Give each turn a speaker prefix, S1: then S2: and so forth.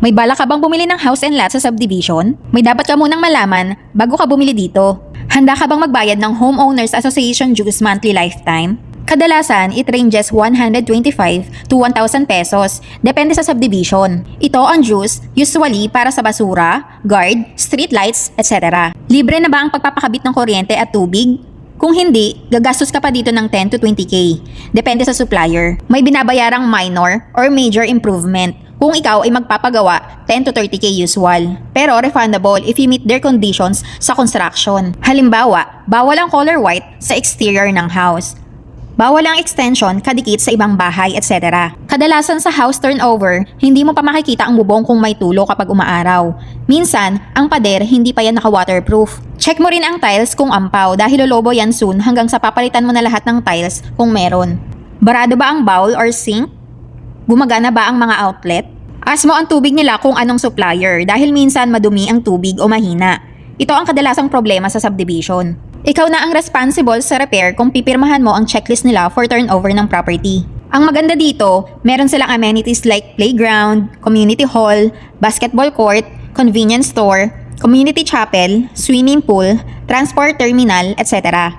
S1: May balak ka bang bumili ng house and lot sa subdivision? May dapat ka munang malaman bago ka bumili dito. Handa ka bang magbayad ng Homeowners Association dues monthly lifetime? Kadalasan, it ranges 125 to 1,000 pesos, depende sa subdivision. Ito ang dues usually para sa basura, guard, street lights, etc. Libre na ba ang pagpapakabit ng kuryente at tubig? Kung hindi, gagastos ka pa dito ng 10 to 20k. Depende sa supplier. May binabayarang minor or major improvement. Kung ikaw ay magpapagawa, 10 to 30k usual. Pero refundable if you meet their conditions sa construction. Halimbawa, bawal ang color white sa exterior ng house. Bawal ang extension kadikit sa ibang bahay, etc. Kadalasan sa house turnover, hindi mo pa makikita ang bubong kung may tulo kapag umaaraw. Minsan, ang pader hindi pa yan naka-waterproof. Check mo rin ang tiles kung ampaw dahil lolobo yan soon hanggang sa papalitan mo na lahat ng tiles kung meron. Barado ba ang bowl or sink? Gumagana ba ang mga outlet? Ask mo ang tubig nila kung anong supplier dahil minsan madumi ang tubig o mahina. Ito ang kadalasang problema sa subdivision. Ikaw na ang responsible sa repair kung pipirmahan mo ang checklist nila for turnover ng property. Ang maganda dito, meron silang amenities like playground, community hall, basketball court, convenience store, community chapel, swimming pool, transport terminal, etc.